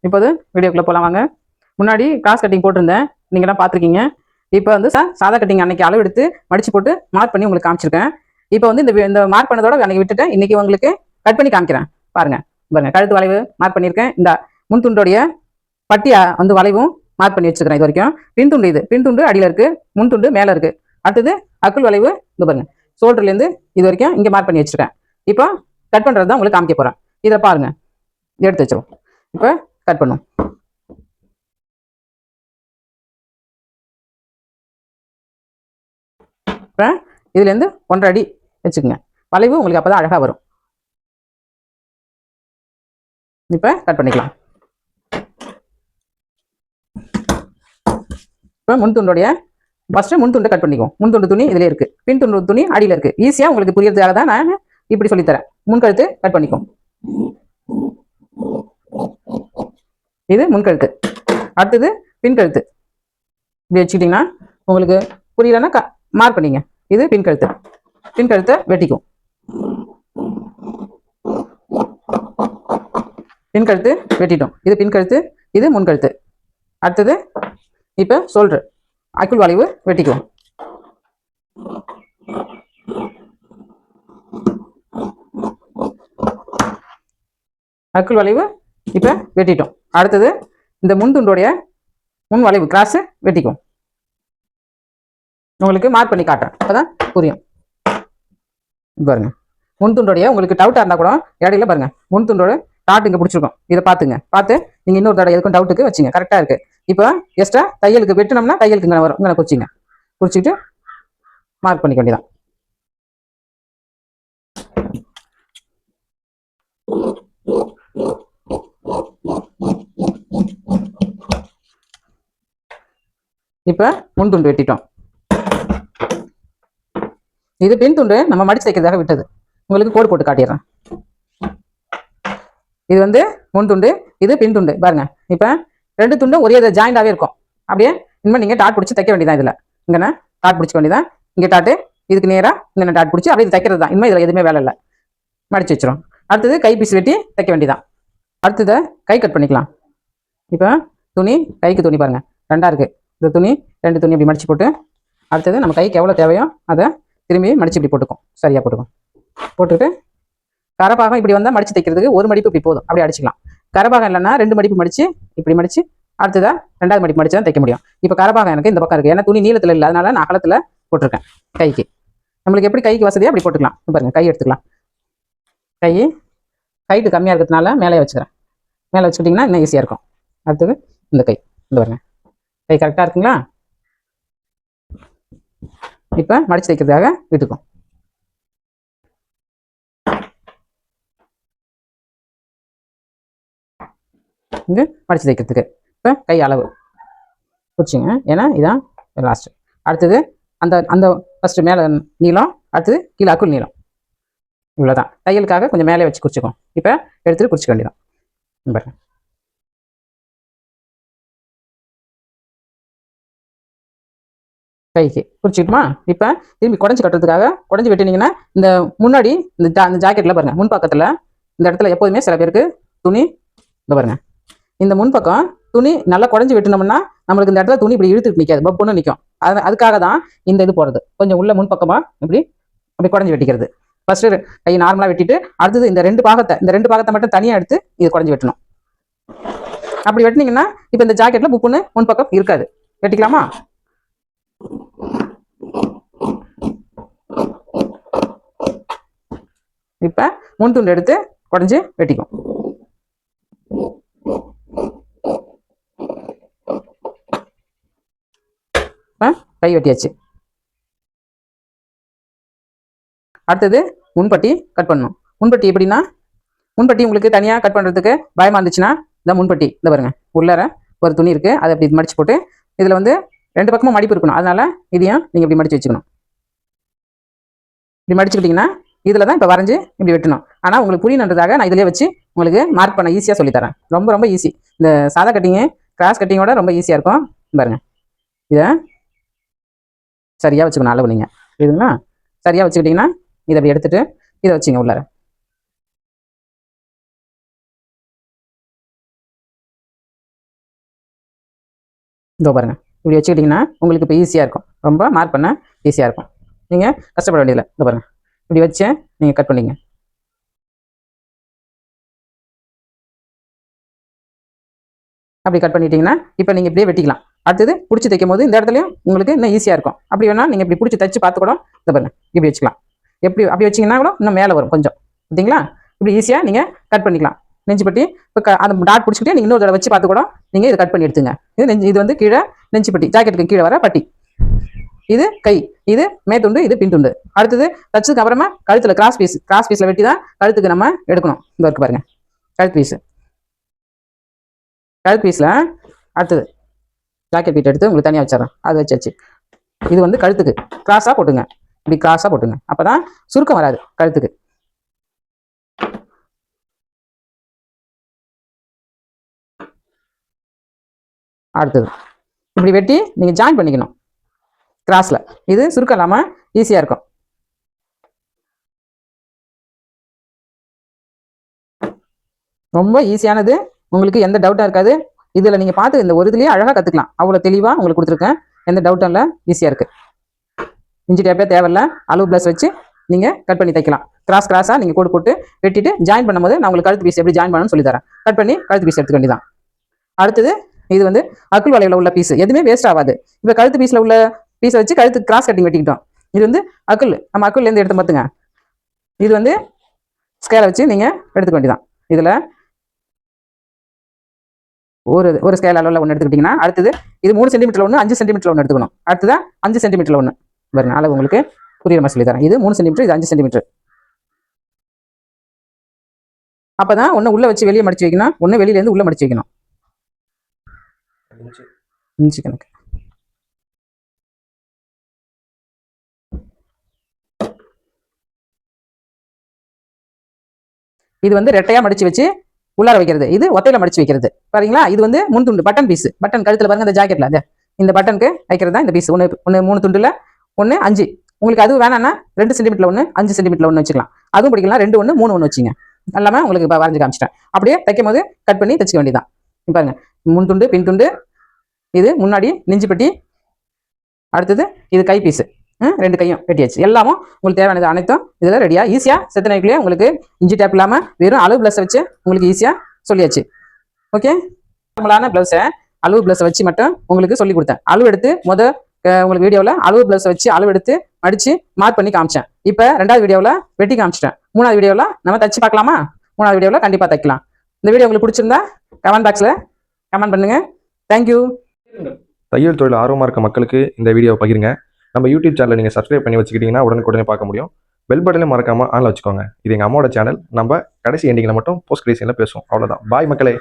இப்போது வீடியோக்குள்ளே போகலாம் வாங்க. முன்னாடி கிராஸ் கட்டிங் போட்டிருந்தேன், நீங்களாம் பார்த்துருக்கீங்க. இப்போ வந்து சாதா கட்டிங் அன்னைக்கு அளவு எடுத்து மடிச்சு போட்டு மார்க் பண்ணி உங்களுக்கு காமிச்சிருக்கேன். இப்போ வந்து இந்த மார்க் பண்ணதோட அன்னைக்கு விட்டுட்டேன். இன்னைக்கு உங்களுக்கு கட் பண்ணி காமிக்கிறேன் பாருங்க. பாருங்க, கழுத்து வளைவு மார்க் பண்ணியிருக்கேன். இந்த முன் துண்டோடைய பட்டி வந்து வளைவும் மார்க் பண்ணி வச்சுக்கிறேன். இது வரைக்கும் பின் துண்டு, இது பின் துண்டு அடியில் இருக்கு, முன் துண்டு மேலே இருக்கு. அடுத்தது அக்குள் வளைவு இது பாருங்க, ஷோல்டர்லேருந்து இது வரைக்கும் இங்கே மார்க் பண்ணி வச்சிருக்கேன். இப்போ கட் பண்ணுறது தான் உங்களுக்கு காமிக்க போகிறேன். இதை பாருங்க, எடுத்து வச்சிரும். இப்போ கட் பண்ணும். இப்போ இதுலேருந்து 1.5 அடி வச்சுக்கோங்க. வளைவு உங்களுக்கு அப்போ தான் அழகாக வரும். இப்போ கட் பண்ணிக்கலாம். இப்போ முன் துண்டோடைய ஃபஸ்ட்டு முன் துண்டை கட் பண்ணிக்குவோம். முன் துண்டு துணி இதிலே இருக்குது, பின் துண்டு துணி அடியில் இருக்குது. ஈஸியாக உங்களுக்கு புரியறதுக்காக தான் நான் இப்படி சொல்லித்தரேன். முன்கழுத்து கட் பண்ணிக்குவோம். இது முன்கழுத்து. அடுத்தது பின்கழுத்து. இப்படி வச்சுக்கிட்டிங்கன்னா உங்களுக்கு புரியலன்னா மார்க் பண்ணிங்க. இது பின்கழுத்து. பின்கழுத்தை வெட்டிக்கும். பின்கழுத்து வெட்டிட்டோம். இது பின்கழுத்து, இது முன்கழுத்து. அடுத்தது இப்போ ஷோல்டர் அக்குள் வளைவு வெட்டிக்குவோம். அக்குள் வளைவு இப்போ வெட்டிட்டோம். அடுத்தது இந்த முன் துண்டோடைய முன் வளைவு கிராஸ் வெட்டிக்கும். உங்களுக்கு மார்க் பண்ணி காட்டுறேன், அப்பதான் புரியும். பாருங்க, முன் துண்டோடைய உங்களுக்கு டவுட்டாக இருந்தால் கூட இடையில பாருங்க, முன் துண்டோட டாட் இங்கே பிடிச்சிருக்கோம். இதை பார்த்துங்க. பார்த்து நீங்கள் இன்னொரு தடவை எதுக்கும் டவுட்டுக்கு வச்சுங்க. கரெக்டாக இருக்கு. இப்போ எக்ஸ்ட்ரா தையலுக்கு வெட்டினோம்னா தையலுக்கு இங்கே வரும். இங்கே குறிச்சிங்க. குறிச்சிட்டு மார்க் பண்ணிக்க வேண்டியதான். இப்போ முன் துண்டு வெட்டிட்டோம். இது பின் துண்டு நம்ம மடிச்சு தைக்கிறதாக விட்டது. உங்களுக்கு கோடு போட்டு காட்டிடுறேன். இது வந்து முன் துண்டு, இது பின் துண்டு. பாருங்க, இப்போ ரெண்டு துண்டும் ஒரே ஜாயிண்டாகவே இருக்கும். அப்படியே இனிமேல் நீங்கள் டாட் பிடிச்சி தைக்க வேண்டியதான். இதில் இங்கே டாட் பிடிச்சிக்க வேண்டியதான். இங்கே டாட்டு, இதுக்கு நேராக இங்கே டாட் பிடிச்சி அப்படியே தைக்கிறது தான். இனிமேல் இதில் எதுவுமே வேலை இல்லை. மடிச்சு வச்சிரும். அடுத்தது கை பீஸ் வெட்டி தைக்க வேண்டியதான். அடுத்தது கை கட் பண்ணிக்கலாம். இப்போ துணி, கைக்கு துணி பாருங்கள் ரெண்டாக இருக்குது. இந்த துணி ரெண்டு துணி அப்படி மடிச்சு போட்டு, அடுத்தது நம்ம கைக்கு எவ்வளோ தேவையோ அதை திரும்பி மடிச்சு இப்படி போட்டுக்கும். சரியாக போட்டுக்கும். போட்டுட்டு கரபாகம் இப்படி வந்தால் மடிச்சு தைக்கிறதுக்கு ஒரு மடிப்பு இப்படி போதும், அப்படி அடிச்சிக்கலாம். கரபாகம் இல்லைன்னா ரெண்டு மடிப்பு மடிச்சு இப்படி மடிச்சு அடுத்ததாக ரெண்டாவது மடிப்பு மடிச்சு தான் தைக்க முடியும். இப்போ கரபாகம் எனக்கு இந்த பக்கம் இருக்குது, ஏன்னா துணி நீளத்தில் இல்லை, அதனால நான் அகலத்தில் போட்டிருக்கேன். கைக்கு நம்மளுக்கு எப்படி கைக்கு வசதியாக அப்படி போட்டுக்கலாம். பாருங்க, கை எடுத்துக்கலாம். கை ஹைட்டு கம்மியாக இருக்கிறதுனால மேலே வச்சுக்கிறேன். மேலே வச்சுக்கிட்டிங்கன்னா இன்னும் ஈஸியாக இருக்கும். அடுத்தது இந்த கை, இந்த பாருங்க, கை கரெக்டாக இருக்குங்களா? இப்போ மடிச்சு தைக்கிறதுக்காக விட்டுக்கும். இங்கே மடிச்சு தைக்கிறதுக்கு இப்போ கை அளவு குறிச்சிங்க, ஏன்னா இதான் லாஸ்ட்டு. அடுத்தது அந்த அந்த ஃபஸ்ட்டு மேலே நீளம், அடுத்தது கீழே அக்குள் நீளம். இவ்வளோதான். தையலுக்காக கொஞ்சம் மேலே வச்சு குறிச்சிக்கும். இப்போ எடுத்துகிட்டு குறிச்சிக்க வேண்டியதான். பாருங்க, கைக்கு குறிச்சிக்கிட்டுமா? இப்போ திரும்பி குடஞ்சி கட்டுறதுக்காக குடஞ்சி வெட்டினீங்கன்னா இந்த முன்னாடி இந்த ஜாக்கெட்டில் பாருங்கள், முன்பக்கத்தில் இந்த இடத்துல எப்போதுமே சில பேருக்கு துணி இந்த பாருங்க, இந்த முன்பக்கம் துணி நல்லா குடஞ்சி வெட்டினோம்னா நம்மளுக்கு இந்த இடத்துல துணி இப்படி இழுத்துட்டு நிற்காது, பப்புன்னு நிற்கும். அதுக்காக தான் இந்த இது போடுறது. கொஞ்சம் உள்ள முன்பக்கமாக இப்படி அப்படி குடஞ்சி வெட்டிக்கிறது. ஃபஸ்ட்டு கை நார்மலாக வெட்டிட்டு, அடுத்தது இந்த ரெண்டு பாகத்தை மட்டும் தனியாக எடுத்து இது குடஞ்சி வெட்டணும். அப்படி வெட்டினீங்கன்னா இப்போ இந்த ஜாக்கெட்டில் புப்புன்னு முன்பக்கம் இருக்காது. வெட்டிக்கலாமா? இப்போ முன் துண்டு எடுத்து குடஞ்சி வெட்டிக்கும். கை வெட்டியாச்சு. அடுத்தது முன்பட்டி கட் பண்ணணும். முன்பட்டி எப்படின்னா, முன்பட்டி உங்களுக்கு தனியாக கட் பண்ணுறதுக்கு பயமாக இருந்துச்சுன்னா இந்த முன்பட்டி இந்த பாருங்க, உள்ளார ஒரு துணி இருக்குது, அதை அப்படி மடிச்சு போட்டு இதில் வந்து ரெண்டு பக்கமும் மடிப்பு இருக்கணும். அதனால இதையும் நீங்கள் இப்படி மடிச்சு வச்சுக்கணும். இப்படி மடிச்சுக்கிட்டிங்கன்னா இதில் தான் இப்போ வரைஞ்சி இப்படி வெட்டணும். ஆனால் உங்களுக்கு புரியணுன்றதாக நான் இதிலே வச்சு உங்களுக்கு மார்க் பண்ண ஈஸியாக சொல்லித்தரேன். ரொம்ப ரொம்ப ஈஸி. இந்த சாதா கட்டிங்கு கிராஸ் கட்டிங்கோட ரொம்ப ஈஸியாக இருக்கும். பாருங்க, இதை சரியாக வச்சுக்கணும். அளவு நீங்கள் இதுங்களா சரியாக வச்சுக்கிட்டிங்கன்னா இதை அப்படி எடுத்துகிட்டு இதை வச்சுங்க உள்ளார. இதோ பாருங்கள், இப்படி வச்சுக்கிட்டிங்கன்னா உங்களுக்கு இப்போ ஈஸியாக இருக்கும். ரொம்ப மார்க் பண்ண ஈஸியாக இருக்கும். நீங்கள் கஷ்டப்பட வேண்டியதில்லை. இதோ பாருங்கள், இப்படி வச்சு நீங்கள் கட் பண்ணிங்க. அப்படி கட் பண்ணிட்டீங்கன்னா இப்போ நீங்கள் இப்படியே வெட்டிக்கலாம். அடுத்தது பிடிச்சி தைக்கும் போது இந்த இடத்துலையும் உங்களுக்கு இன்னும் ஈஸியாக இருக்கும். அப்படி வேணால் நீங்கள் இப்படி பிடிச்சி தைச்சு பார்த்து கூட இதை பாருங்கள் இப்படி வச்சுக்கலாம். எப்படி அப்படி வச்சிங்கன்னா கூட இன்னும் மேலே வரும் கொஞ்சம். பார்த்தீங்களா? இப்படி ஈஸியாக நீங்கள் கட் பண்ணிக்கலாம். நெஞ்சு பட்டி இப்போ அந்த டாட் பிடிச்சிக்கிட்டே நீங்கள் இன்னொரு தடவை வச்சு பார்த்து கூட நீங்கள் இதை கட் பண்ணி எடுத்துங்க. இது வந்து கீழே நெஞ்சு பட்டி, ஜாக்கெட்டுக்கு கீழே வர பட்டி. இது கை, இது மேத்துண்டு, இது பின்துண்டு. அடுத்தது தச்சதுக்கு அப்புறமா கழுத்தில் கிராஸ் பீஸில் வெட்டி தான் கழுத்துக்கு நம்ம எடுக்கணும். இந்த இருக்கு பாருங்கள், கழுத்து பீஸில் அடுத்தது ஜாக்கெட் பீட் எடுத்து உங்களுக்கு தனியாக வச்சிடறேன். அது வச்சாச்சு. இது வந்து கழுத்துக்கு கிராஸாக போட்டுங்க. இப்படி கிராஸாக போட்டுங்க, அப்போ தான் சுருக்கம் வராது கழுத்துக்கு. அடுத்தது இப்படி வெட்டி நீங்கள் ஜாயின் பண்ணிக்கணும் கிராஸில். இது சுருக்கம் இல்லாமல் ஈஸியாக இருக்கும். ரொம்ப ஈஸியானது, உங்களுக்கு எந்த டவுட்டாக இருக்காது. இதில் நீங்கள் பார்த்து இந்த ஒரு இதுலேயே அழகாக கற்றுக்கலாம். அவ்வளோ தெளிவாக உங்களுக்கு கொடுத்துருக்கேன். எந்த டவுட்டும் இல்லை, ஈஸியாக இருக்குது. இஞ்சி டேப்பே தேவையில்ல. அளவு ப்ளஸ் வச்சு நீங்கள் கட் பண்ணி தைக்கலாம். கிராஸாக நீங்கள் கோடு போட்டு வெட்டிட்டு ஜாயின் பண்ணும்போது நான் உங்களுக்கு கழுத்து பீஸ் எப்படி ஜாயின் பண்ணணும்னு சொல்லி தரேன். கட் பண்ணி கழுத்து பீஸ் எடுத்துக்க வேண்டியதான். அடுத்தது இது வந்து அக்குள் வலையில் உள்ள பீஸ், எதுவுமே வேஸ்ட் ஆகாது. இப்போ கழுத்து பீஸில் உள்ள பீஸை வச்சு கழுத்து கிராஸ் கட்டிங் வெட்டிக்கிட்டோம். இது வந்து அக்குள், நம்ம அக்குள்லேருந்து எடுத்து பார்த்துங்க. இது வந்து ஸ்கேலை வச்சு நீங்கள் எடுத்துக்க வேண்டியதான். இதில் ஒரு ஸ்கேல் அளவில் ஒன்று எடுத்துக்கிட்டிங்கன்னா அடுத்தது இது 3 சென்டிமீட்டர் ஒன்று, 5 சென்டிமீட்டர் ஒன்று எடுத்துக்கணும். அடுத்ததான் 5 சென்டிமீட்டர் ஒன்று பாருங்க. அளவு உங்களுக்கு புரியுற மாதிரி சொல்லி தரேன். இது 3 சென்டிமீட்டர், இது 5 சென்டிமீட்டர். அப்போ தான் ஒன்று உள்ளே வச்சு வெளியே மடிச்சு வைக்கணும், ஒன்று வெளியிலேருந்து உள்ளே மடிச்சு வைக்கணும். இன்ச்சு கணக்கு. இது வந்து ரெட்டையாக மடிச்சு வச்சு உள்ளார வைக்கிறது, இது ஒத்தையில மடிச்சு வைக்கிறது. பாருங்களா? இது வந்து முன் துண்டு, பட்டன் பீஸ். பட்டன் கழுத்தில் பாருங்க, இந்த ஜாக்கெட்ல இந்த பட்டனுக்கு வைக்கிறது தான் இந்த பீஸ். ஒன்று 3 துண்டுல 1 5. உங்களுக்கு அது வேணாம்னா 2 சென்டிமீட்டர் ஒன்று, 5 சென்டிமீட்டர் ஒன்று வச்சுக்கலாம். அதுவும் பிடிக்கலாம். 2 1 3 1 வச்சுங்க. எல்லாமே உங்களுக்கு இப்போ வரைஞ்சு காமிச்சிட்டேன். அப்படியே தைக்கும் போது கட் பண்ணி தைச்சிக்க வேண்டியதான். பாருங்க, முன் துண்டு, பின் துண்டு, இது முன்னாடி நெஞ்சு பட்டி, அடுத்தது இது கை பீஸு. 2 கையும் வெட்டியாச்சு. எல்லாமும் உங்களுக்கு தேவையானது அனைத்தும் இதில் ரெடியாக ஈஸியாக செத்தனைக்குள்ளேயே உங்களுக்கு இஞ்சி டேப் இல்லாமல் வெறும் அளவு ப்ளஸை வச்சு உங்களுக்கு ஈஸியாக சொல்லியாச்சு. ஓகே, நார்மலான ப்ளவுஸை அளவு ப்ளஸை வச்சு மட்டும் உங்களுக்கு சொல்லி கொடுத்தேன். அளவு எடுத்து உங்களுக்கு வீடியோவில் அளவு ப்ளவுஸை வச்சு அளவு எடுத்து அடித்து மார்க் பண்ணி காமிச்சேன். இப்போ 2வது வீடியோவில் வெட்டி காமிச்சிட்டேன். 3வது வீடியோவில் நம்ம தச்சு பார்க்கலாமா? 3வது வீடியோவில் கண்டிப்பாக தைக்கலாம். இந்த வீடியோ உங்களுக்கு பிடிச்சிருந்தா கமெண்ட் பாக்ஸில் கமெண்ட் பண்ணுங்கள். தேங்க்யூ. தையல் தொழில் ஆர்வமாக இருக்க மக்களுக்கு இந்த வீடியோவை பகிருங்க. நம்ம யூடியூப் சேனலை நீங்கள் சப்ஸ்கிரைப் பண்ணி வச்சுக்கிட்டிங்கன்னா உடனே பார்க்க முடியும். பெல் பட்டனையும் மறக்காமல் ஆன்ல வச்சுக்கோங்க. இது எங்கள் அம்மாவோட சேனல். நம்ம கடைசி எண்டிங்கில் மட்டும் போஸ்ட் கிரியேஷனில் பேசுவோம். அவ்வளோதான். பாய் மக்களே.